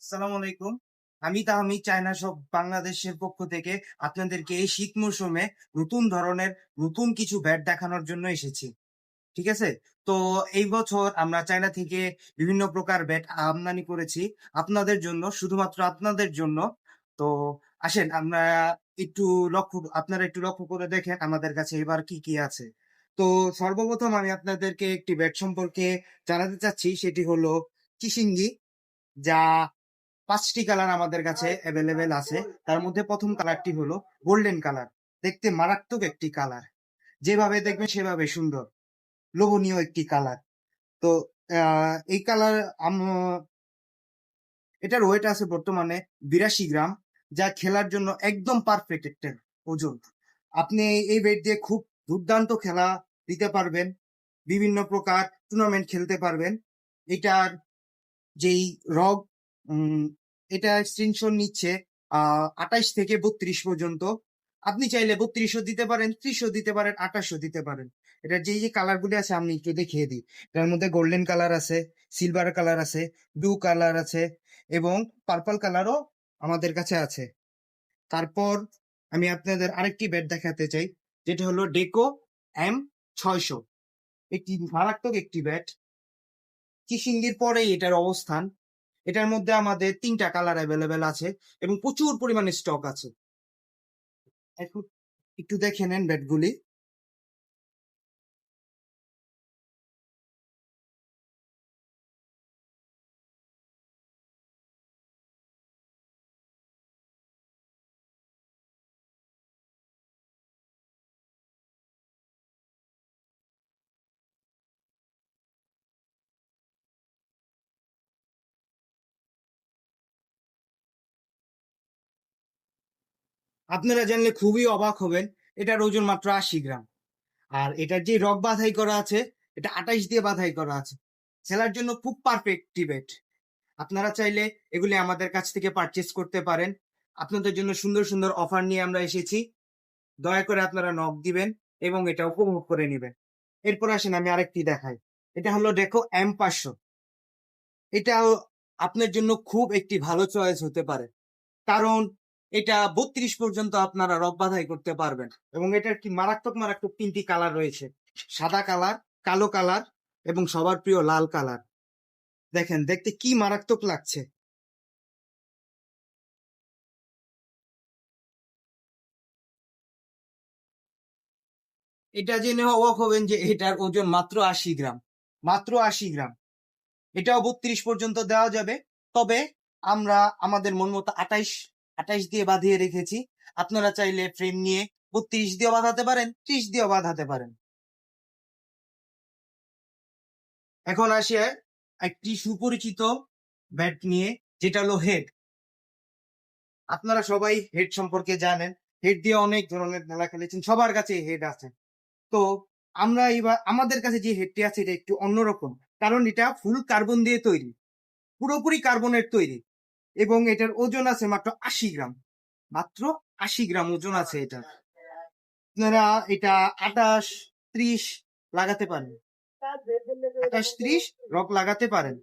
আসসালামু আলাইকুম। আমি তাহমি চায়না শপ বাংলাদেশের পক্ষ থেকে আপনাদেরকে এই শীত মৌসুমে নতুন ধরনের নতুন কিছু ব্যাট দেখানোর জন্য এসেছি। ঠিক আছে? তো এই বছর আমরা চায়না থেকে বিভিন্ন প্রকার ব্যাট আমদানি করেছি আপনাদের জন্য, শুধুমাত্র আপনাদের জন্য। তো আসেন আমরা আপনারা একটু লক্ষ্য করে দেখেন আমাদের কাছে এবার কি কি আছে। তো সর্বপ্রথম আমি আপনাদেরকে একটি ব্যাট সম্পর্কে জানাতে চাচ্ছি, সেটি হলো কিশিঙ্গি, যা ৫টি কালার আমাদের কাছে অ্যাভেলেবেল আছে। তার মধ্যে প্রথম কালারটি হলো গোল্ডেন কালার। দেখতে মারাত্মক একটি কালার। যেভাবে দেখবেন সেভাবে সুন্দর। লোভনীয় একটি কালার। তো এই কালার এটার ওয়েট আছে বর্তমানে ৮২ গ্রাম, যা খেলার জন্য একদম পারফেক্ট একটা ওজন। আপনি এই ওয়েট দিয়ে খুব দুর্দান্ত খেলা দিতে পারবেন। বিভিন্ন প্রকার টুর্নামেন্ট খেলতে পারবেন। এটার যেই রগ, উম, এটা এক্সটেনশন নিচ্ছে ২৮ থেকে ৩২ পর্যন্ত। আপনি চাইলে ৩২ও দিতে পারেন, ৩০ও দিতে পারেন, ২৮ও দিতে পারেন। এটা যে কালার গুলি আছে আমি একটু দেখিয়ে দিই। এটার মধ্যে গোল্ডেন কালার আছে, সিলভার কালার আছে, ব্লু কালার আছে এবং পার্পল কালারও আমাদের কাছে আছে। তারপর আমি আপনাদের আরেকটি ব্যাট দেখাতে চাই, যেটা হলো ডেকো M ৬০০। একটি মারাত্মক একটি ব্যাট। কিসিঙ্গির পরেই এটার অবস্থান। এটার মধ্যে আমাদের ৩টা কালার অ্যাভেলেবেল আছে এবং প্রচুর পরিমাণে স্টক আছে। এখন একটু দেখে নেন ব্যাটগুলি। আপনারা জানলে খুবই অবাক হবেন, এটার ওজন মাত্র ৮০ গ্রাম। আর এটার যে রগ বাধাই করা আছে, এটা ২৮ দিয়ে বাধাই করা আছে। খেলার জন্য খুব পারফেক্ট ব্যাট। আপনারা চাইলে এগুলি আমাদের কাছ থেকে পারচেস করতে পারেন। আপনাদের জন্য সুন্দর সুন্দর অফার নিয়ে আমরা এসেছি। দয়া করে আপনারা নক দিবেন এবং এটা উপভোগ করে নেবেন। এরপর আসেন আমি আরেকটি দেখাই। এটা হলো দেখো M ৫০০। এটাও আপনার জন্য খুব একটি ভালো চয়েস হতে পারে, কারণ এটা ৩২ পর্যন্ত আপনারা রক বাঁধাই করতে পারবেন। এবং এটার কি মারাত্মক মারাত্মক ৩টি কালার রয়েছে: সাদা কালার, কালো কালার এবং সবার প্রিয় লাল কালার। দেখেন দেখতে কি মারাত্মক লাগছে। এটা জেনে অবাক হবেন যে এটার ওজন মাত্র ৮০ গ্রাম। মাত্র ৮০ গ্রাম। এটাও ৩২ পর্যন্ত দেওয়া যাবে, তবে আমরা আমাদের মন মতো ২৮ দিয়ে বাঁধিয়ে রেখেছি। আপনারা চাইলে ফ্রেম নিয়ে ৩২ দিয়েও বাঁধাতে পারেন, ৩০ দিয়েও বাঁধাতে পারেন। এখন আসি একটি সুপরিচিত ব্যাট নিয়ে, যেটা হলো হেড। আপনারা সবাই হেড সম্পর্কে জানেন। হেড দিয়ে অনেক ধরনের খেলা খেলেছেন, সবার কাছে হেড আছে। তো আমরা এবার আমাদের কাছে যে হেডটি আছে এটা একটু অন্যরকম, কারণ এটা ফুল কার্বন দিয়ে তৈরি, পুরোপুরি কার্বনের তৈরি। এবং এটার ওজন আছে মাত্র ৮০ গ্রাম। মাত্র ৮০ গ্রাম ওজন আছে এটা। আপনারা এটা ২৮, ৩০ লাগাতে পারেন। ২৮, ৩০ রক লাগাতে পারেন।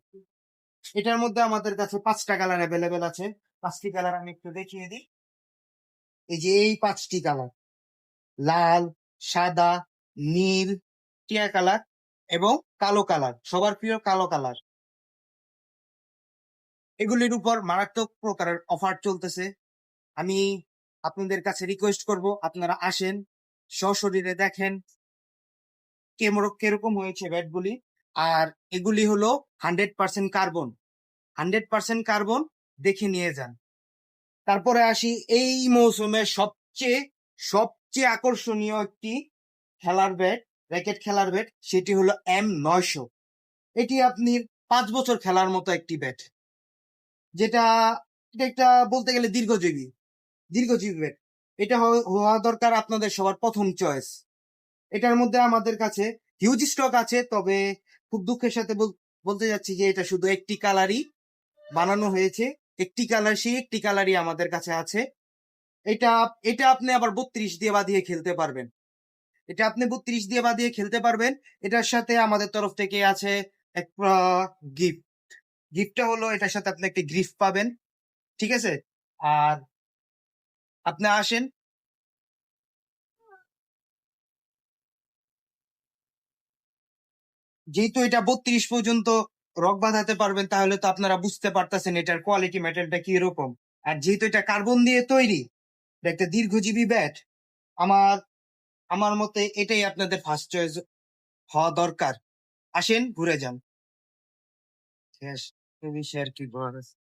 এটার মধ্যে আমাদের কাছে ৫টা কালার অ্যাভেলেবেল আছে। ৫টি কালার আমি একটু দেখিয়ে দিই। এই যে এই ৫টি কালার: লাল, সাদা, নীল, টিয়া কালার এবং কালো কালার, সবার প্রিয় কালো কালার। এগুলির উপর মারাত্মক প্রকারের অফার চলতেছে। আমি আপনাদের কাছে রিকোয়েস্ট করব, আপনারা আসেন, সশরীরে দেখেন কিরকম হয়েছে ব্যাটগুলি। আর এগুলি হলো 100% কার্বন। 100% কার্বন, দেখে নিয়ে যান। তারপরে আসি এই মৌসুমের সবচেয়ে সবচেয়ে আকর্ষণীয় একটি খেলার ব্যাট, র্যাকেট খেলার ব্যাট, সেটি হলো M ৯০০। এটি আপনি 5 বছর খেলার মতো একটি ব্যাট, যেটা এটা একটা বলতে গেলে দীর্ঘজীবী দীর্ঘজীবী ব্যাট। এটা হওয়া দরকার আপনাদের সবার প্রথম চয়েস। এটার মধ্যে আমাদের কাছে হিউজ স্টক আছে, তবে খুব দুঃখের সাথে বলতে যাচ্ছি যে এটা শুধু একটি কালারই বানানো হয়েছে। একটি কালার, সেই একটি কালারই আমাদের কাছে আছে। এটা এটা আপনি আবার ৩২ দিয়ে বাঁধিয়ে খেলতে পারবেন। এটা আপনি ৩২ দিয়ে বাঁধিয়ে খেলতে পারবেন। এটার সাথে আমাদের তরফ থেকে আছে এক গিফট। গিফটটা হলো এটার সাথে আপনি একটা গ্রিফ পাবেন, ঠিক আছে? আর আপনি আসেন। যেহেতু এটা 32 পর্যন্ত রক বাঁধাতে পারবেন, তাহলে তো আপনারা বুঝতে পারতেছেন এটার কোয়ালিটি মেটেরিয়ালটা কি রকম। আর যেহেতু এটা কার্বন দিয়ে তৈরি, এটা একটা দীর্ঘজীবী ব্যাট। আমার আমার মতে এটাই আপনাদের ফার্স্ট চয়েস হওয়া দরকার। আসেন, ঘুরে যান। শেষ। এ বিষয়ে আর কি বলার আছে?